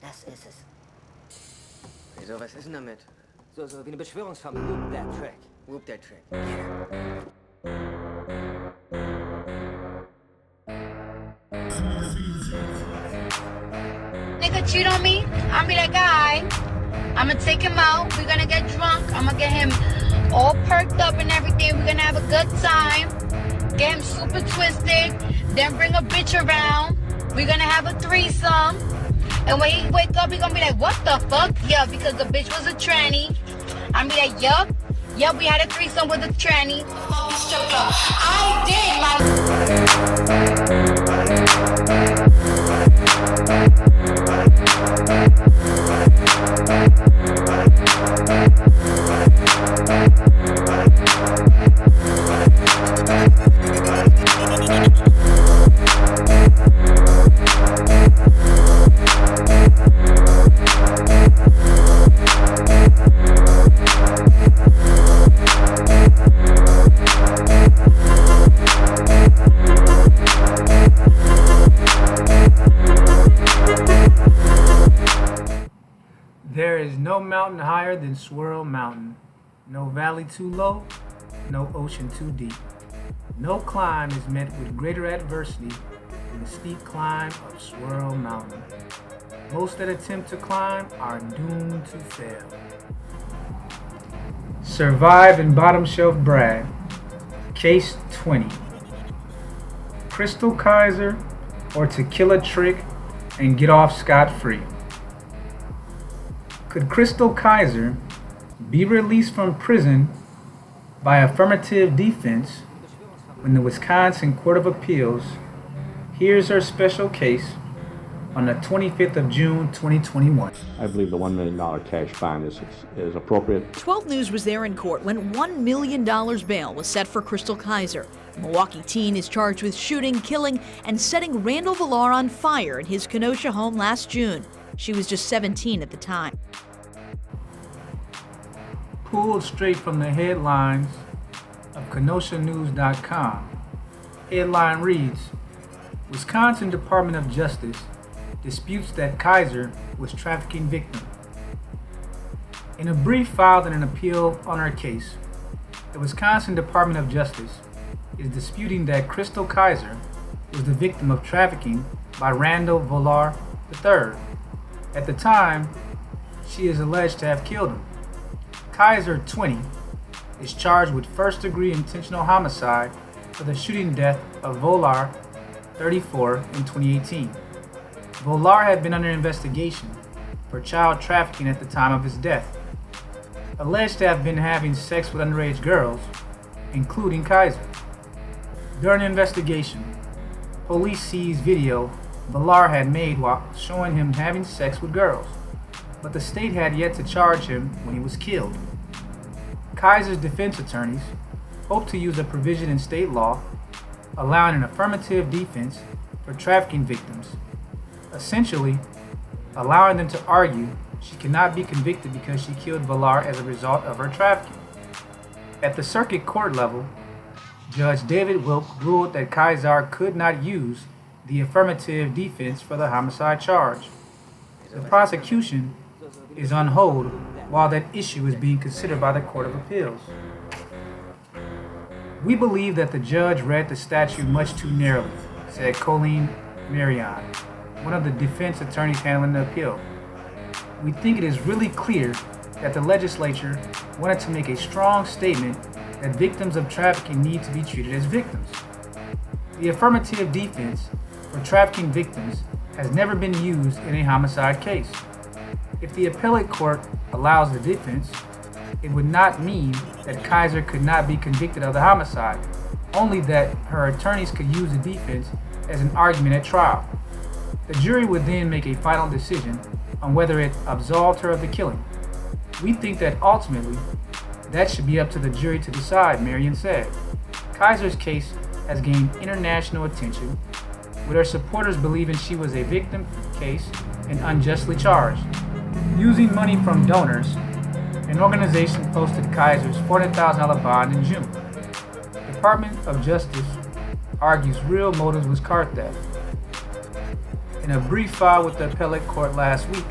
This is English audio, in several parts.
Das ist es. Wieso, was ist denn damit? So wie eine Beschwörungsformel. Whoop that track. Whoop that trick. Nigga cheat on me, I'll be that guy. I'ma take him out, we're gonna get drunk, I'ma get him all perked up and everything, we're gonna have a good time, get him super twisted, then bring a bitch around, we're gonna have a threesome, and when he wake up, he gonna be like, what the fuck? Yeah, because the bitch was a tranny. I'm be like, yup, we had a threesome with a tranny. I did my... There is no mountain higher than Swirl Mountain, no valley too low, no ocean too deep. No climb is met with greater adversity than the steep climb of Swirl Mountain. Most that attempt to climb are doomed to fail. Survive and bottom shelf brag. Case 20. Chrystul Kizer or to kill a trick and get off scot-free. Could Chrystul Kizer be released from prison by affirmative defense when the Wisconsin Court of Appeals hears her special case on the 25th of June 2021? I believe the $1 million cash bond is appropriate. 12 News was there in court when $1 million bail was set for Chrystul Kizer. The Milwaukee teen is charged with shooting, killing, and setting Randall Villar on fire in his Kenosha home last June. She was just 17 at the time. Pulled straight from the headlines of KenoshaNews.com. Headline reads, Wisconsin Department of Justice disputes that Kaiser was trafficking victim. In a brief filed in an appeal on her case, the Wisconsin Department of Justice is disputing that Chrystul Kizer was the victim of trafficking by Randall Villar III. At the time, she is alleged to have killed him. Kaiser, 20, is charged with first-degree intentional homicide for the shooting death of Villar, 34, in 2018. Villar had been under investigation for child trafficking at the time of his death, alleged to have been having sex with underage girls, including Kaiser. During the investigation, police seized video Villar had made while showing him having sex with girls, but the state had yet to charge him when he was killed. Kaiser's defense attorneys hope to use a provision in state law allowing an affirmative defense for trafficking victims, essentially allowing them to argue she cannot be convicted because she killed Villar as a result of her trafficking. At the circuit court level, Judge David Wilk ruled that Kaiser could not use the affirmative defense for the homicide charge. The prosecution is on hold while that issue is being considered by the Court of Appeals. We believe that the judge read the statute much too narrowly, said Colleen Marion, one of the defense attorneys handling the appeal. We think it is really clear that the legislature wanted to make a strong statement that victims of trafficking need to be treated as victims. The affirmative defense for trafficking victims has never been used in a homicide case. If the appellate court allows the defense, it would not mean that Kaiser could not be convicted of the homicide, only that her attorneys could use the defense as an argument at trial. The jury would then make a final decision on whether it absolved her of the killing. We think that ultimately, that should be up to the jury to decide, Marion said. Kaiser's case has gained international attention, with her supporters believing she was a victim case and unjustly charged. Using money from donors, an organization posted Kaiser's $400,000 bond in June. The Department of Justice argues real motives was car theft. In a brief filed with the appellate court last week,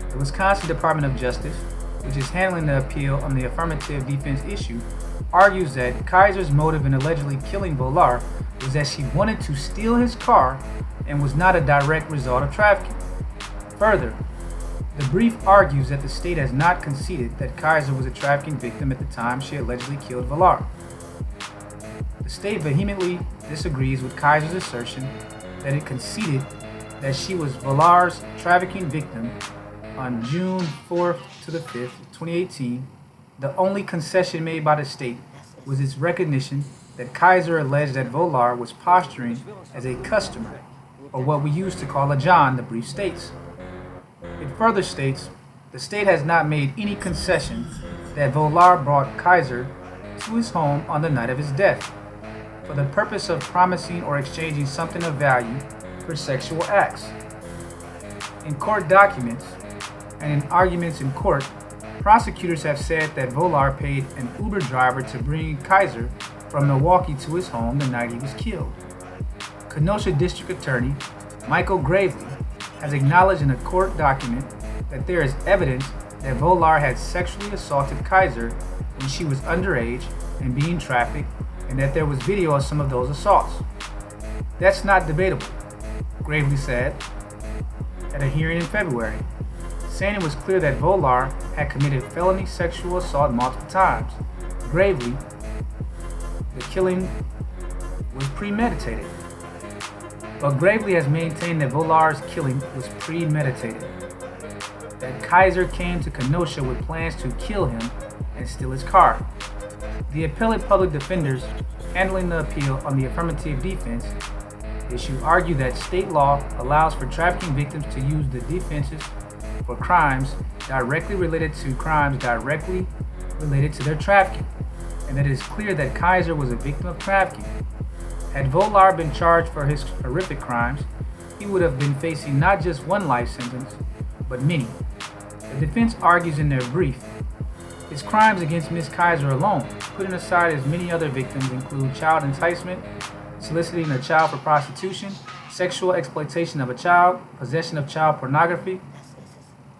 the Wisconsin Department of Justice, which is handling the appeal on the affirmative defense issue, argues that Kaiser's motive in allegedly killing Volar was that she wanted to steal his car and was not a direct result of trafficking. Further, the brief argues that the state has not conceded that Kaiser was a trafficking victim at the time she allegedly killed Volar. The state vehemently disagrees with Kaiser's assertion that it conceded that she was Volar's trafficking victim on June 4th to the 5th, 2018. The only concession made by the state was its recognition that Kaiser alleged that Volar was posturing as a customer, or what we used to call a John, the brief states. It further states, the state has not made any concession that Volar brought Kaiser to his home on the night of his death for the purpose of promising or exchanging something of value for sexual acts. In court documents and in arguments in court, prosecutors have said that Volar paid an Uber driver to bring Kaiser from Milwaukee to his home the night he was killed. Kenosha District Attorney Michael Gravely has acknowledged in a court document that there is evidence that Volar had sexually assaulted Kaiser when she was underage and being trafficked, and that there was video of some of those assaults. That's not debatable, Gravely said at a hearing in February, saying it was clear that Volar had committed felony sexual assault multiple times. Gravely, the killing was premeditated. But Gravely has maintained that Volar's killing was premeditated, that Kaiser came to Kenosha with plans to kill him and steal his car. The appellate public defenders handling the appeal on the affirmative defense issue argue that state law allows for trafficking victims to use the defenses for crimes directly related to their trafficking, and that it is clear that Kaiser was a victim of trafficking. Had Volar been charged for his horrific crimes, he would have been facing not just one life sentence, but many. The defense argues in their brief, his crimes against Ms. Kaiser alone, putting aside his many other victims, include child enticement, soliciting a child for prostitution, sexual exploitation of a child, possession of child pornography,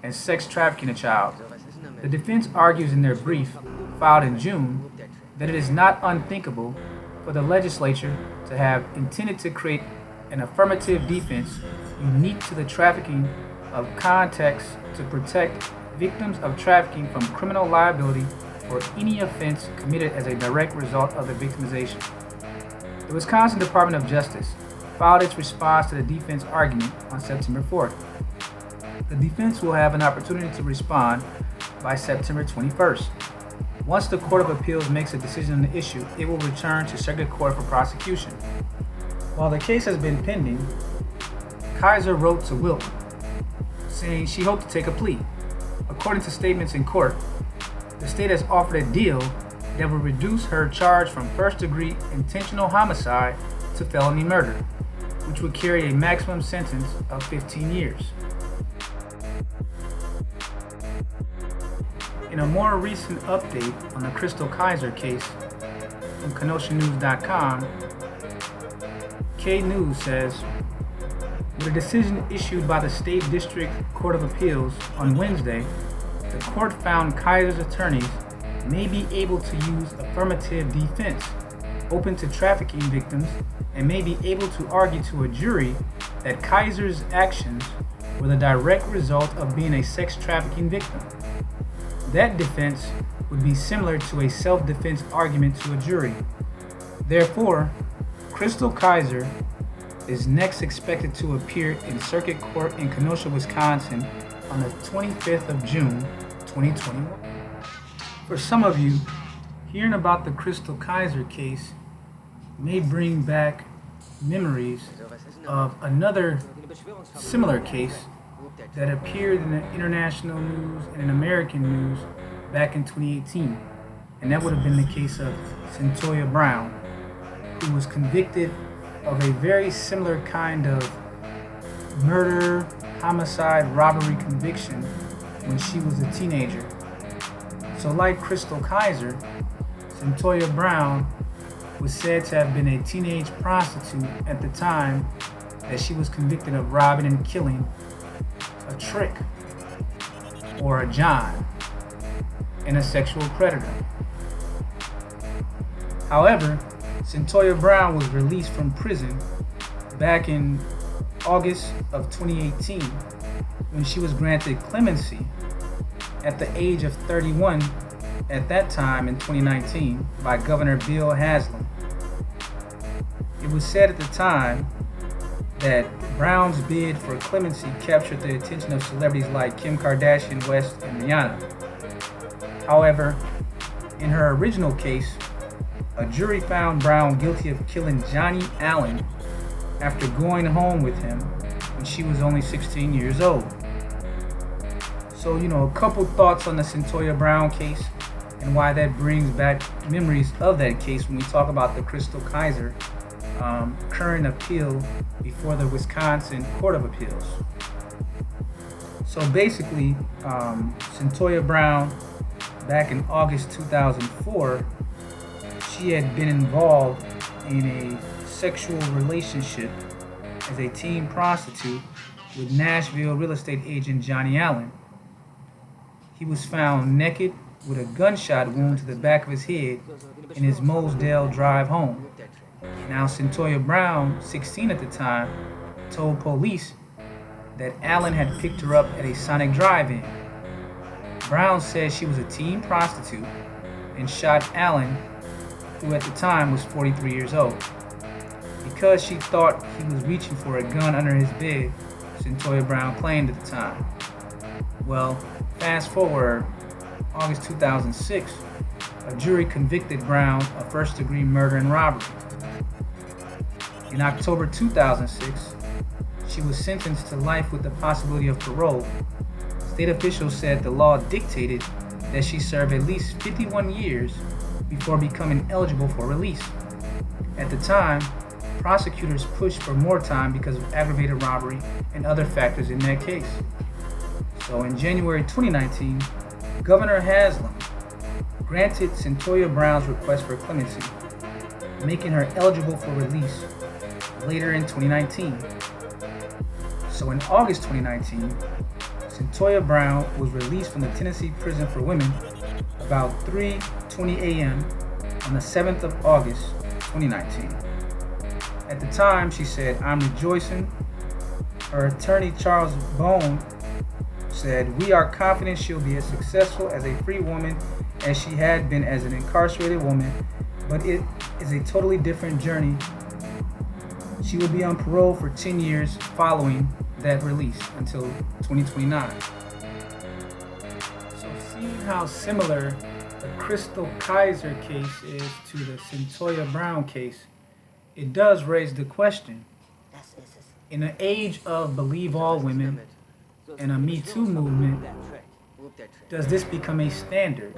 and sex trafficking a child. The defense argues in their brief, filed in June, that it is not unthinkable for the legislature to have intended to create an affirmative defense unique to the trafficking of context to protect victims of trafficking from criminal liability for any offense committed as a direct result of the victimization. The Wisconsin Department of Justice filed its response to the defense argument on September 4th. The defense will have an opportunity to respond by September 21st. Once the Court of Appeals makes a decision on the issue, it will return to Circuit Court for prosecution. While the case has been pending, Kaiser wrote to Wilk, saying she hoped to take a plea. According to statements in court, the state has offered a deal that would reduce her charge from first-degree intentional homicide to felony murder, which would carry a maximum sentence of 15 years. In a more recent update on the Chrystul Kizer case from KenoshaNews.com, K News says, with a decision issued by the State District Court of Appeals on Wednesday, the court found Kaiser's attorneys may be able to use affirmative defense open to trafficking victims and may be able to argue to a jury that Kaiser's actions were the direct result of being a sex trafficking victim. That defense would be similar to a self-defense argument to a jury. Therefore, Chrystul Kizer is next expected to appear in Circuit Court in Kenosha, Wisconsin on the 25th of June, 2021. For some of you, hearing about the Chrystul Kizer case may bring back memories of another similar case that appeared in the international news and in American news back in 2018. And that would have been the case of Centoya Brown, who was convicted of a very similar kind of murder, homicide, robbery conviction when she was a teenager. So like Chrystul Kizer, Centoya Brown was said to have been a teenage prostitute at the time that she was convicted of robbing and killing a trick or a John and a sexual predator. However, Centoya Brown was released from prison back in August of 2018 when she was granted clemency at the age of 31 at that time in 2019 by Governor Bill Haslam. It was said at the time that Brown's bid for clemency captured the attention of celebrities like Kim Kardashian, West, and Rihanna. However, in her original case, a jury found Brown guilty of killing Johnny Allen after going home with him when she was only 16 years old. So, a couple thoughts on the Centoya Brown case and why that brings back memories of that case when we talk about the Chrystul Kizer current appeal before the Wisconsin Court of Appeals. So basically, Centoya Brown, back in August 2004, she had been involved in a sexual relationship as a teen prostitute with Nashville real estate agent Johnny Allen. He was found naked with a gunshot wound to the back of his head in his Mosdale Drive home. Now, Centoya Brown, 16 at the time, told police that Allen had picked her up at a Sonic Drive-In. Brown said she was a teen prostitute and shot Allen, who at the time was 43 years old. Because she thought he was reaching for a gun under his bed, Centoya Brown claimed at the time. Well, fast forward, August 2006, a jury convicted Brown of first-degree murder and robbery. In October 2006, she was sentenced to life with the possibility of parole. State officials said the law dictated that she serve at least 51 years before becoming eligible for release. At the time, prosecutors pushed for more time because of aggravated robbery and other factors in that case. So in January 2019, Governor Haslam granted Centoya Brown's request for clemency, making her eligible for release later in 2019. So in August 2019, Centoya Brown was released from the Tennessee Prison for Women about 3:20 a.m. on the 7th of August 2019. At the time, she said, "I'm rejoicing." Her attorney, Charles Bone, said, "We are confident she'll be as successful as a free woman as she had been as an incarcerated woman, but it is a totally different journey. She will be on parole for 10 years following that release until 2029. So seeing how similar the Chrystul Kizer case is to the Centoya Brown case, it does raise the question, in an age of Believe All Women and a Me Too movement, does this become a standard?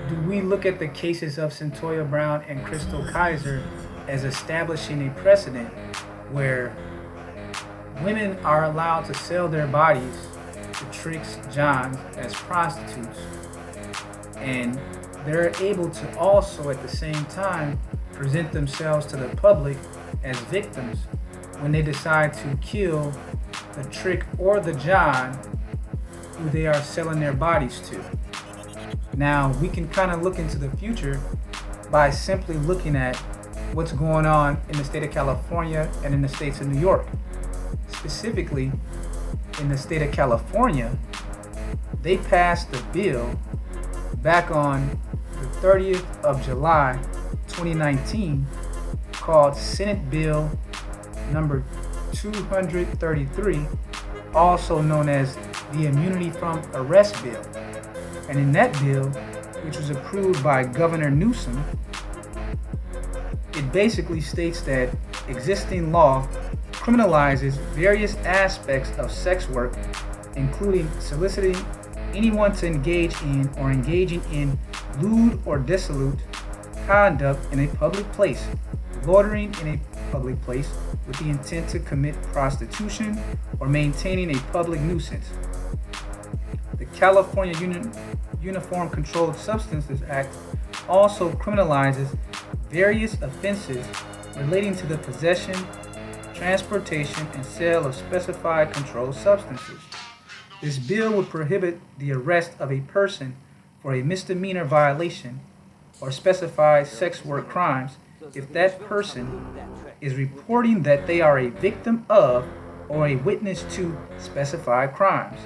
Do we look at the cases of Centoya Brown and Chrystul Kizer as establishing a precedent where women are allowed to sell their bodies to tricks, Johns, as prostitutes, and they're able to also at the same time present themselves to the public as victims when they decide to kill the trick or the John who they are selling their bodies to? Now, we can kind of look into the future by simply looking at what's going on in the state of California and in the states of New York. Specifically, in the state of California, they passed a bill back on the 30th of July, 2019, called Senate Bill number 233, also known as the Immunity from Arrest Bill. And in that bill, which was approved by Governor Newsom, it basically states that existing law criminalizes various aspects of sex work, including soliciting anyone to engage in or engaging in lewd or dissolute conduct in a public place, loitering in a public place with the intent to commit prostitution, or maintaining a public nuisance. The California Uniform Controlled Substances Act also criminalizes various offenses relating to the possession, transportation, and sale of specified controlled substances. This bill would prohibit the arrest of a person for a misdemeanor violation or specified sex work crimes if that person is reporting that they are a victim of or a witness to specified crimes.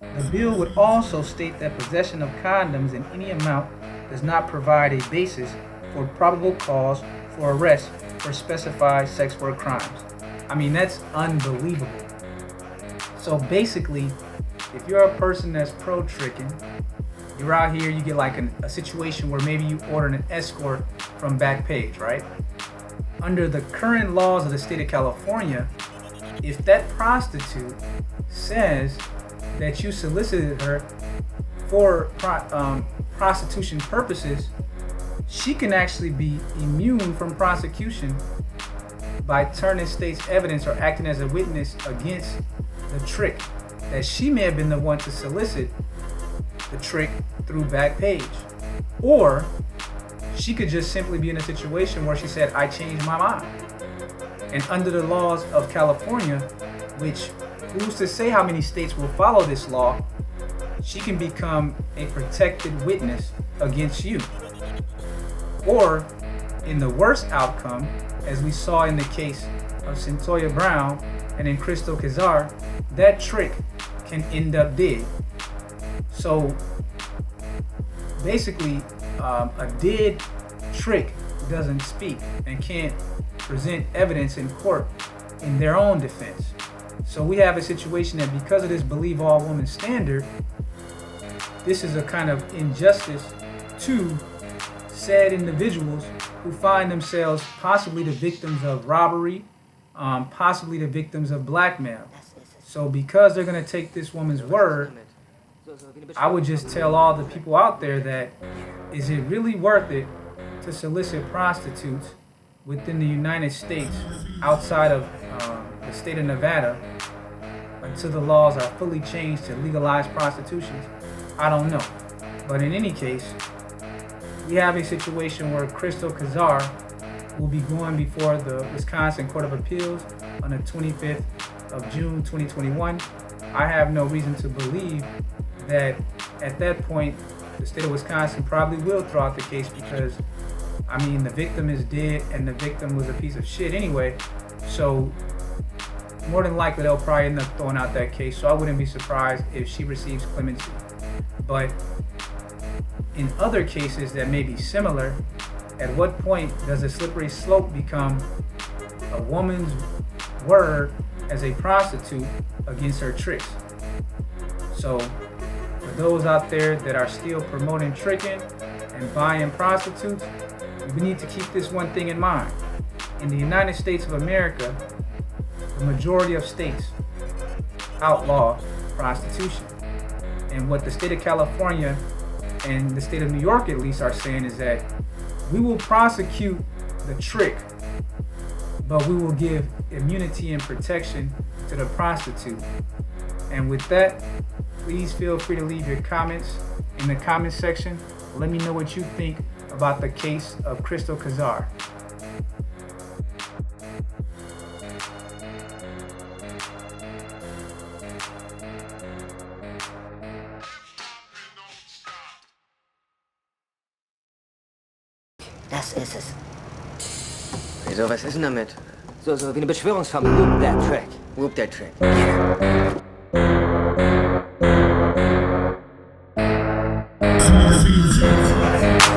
The bill would also state that possession of condoms in any amount does not provide a basis for probable cause for arrest for specified sex work crimes. I mean, that's unbelievable. So basically, if you're a person that's pro-tricking, you're out here, you get like a situation where maybe you order an escort from Backpage, right? Under the current laws of the state of California, if that prostitute says that you solicited her for prostitution purposes, she can actually be immune from prosecution by turning state's evidence or acting as a witness against the trick that she may have been the one to solicit the trick through Backpage. Or she could just simply be in a situation where she said, I changed my mind. And under the laws of California, which who's to say how many states will follow this law, she can become a protected witness against you. Or in the worst outcome, as we saw in the case of Centoya Brown and in Chrystul Kizer, that trick can end up dead. So basically, a dead trick doesn't speak and can't present evidence in court in their own defense. So we have a situation that because of this believe all women standard, this is a kind of injustice to said individuals who find themselves possibly the victims of robbery, possibly the victims of blackmail. So because they're going to take this woman's word, I would just tell all the people out there that is it really worth it to solicit prostitutes within the United States outside of the state of Nevada until the laws are fully changed to legalize prostitution? I don't know. But in any case, we have a situation where Chrystul Kizer will be going before the Wisconsin Court of Appeals on the 25th of June 2021. I have no reason to believe that at that point the state of Wisconsin probably will throw out the case because, I mean, the victim is dead and the victim was a piece of shit anyway. So more than likely they'll probably end up throwing out that case. So I wouldn't be surprised if she receives clemency. But in other cases that may be similar, at what point does a slippery slope become a woman's word as a prostitute against her tricks? So for those out there that are still promoting tricking and buying prostitutes, we need to keep this one thing in mind. In the United States of America, the majority of states outlaw prostitution. And what the state of California and the state of New York at least are saying is that we will prosecute the trick, but we will give immunity and protection to the prostitute. And with that, please feel free to leave your comments in the comment section. Let me know what you think about the case of Chrystul Kizer. Das ist es. Wieso, was ist denn damit? So wie eine Beschwörungsformel. Whoop that trick. Whoop that trick. Prosecution.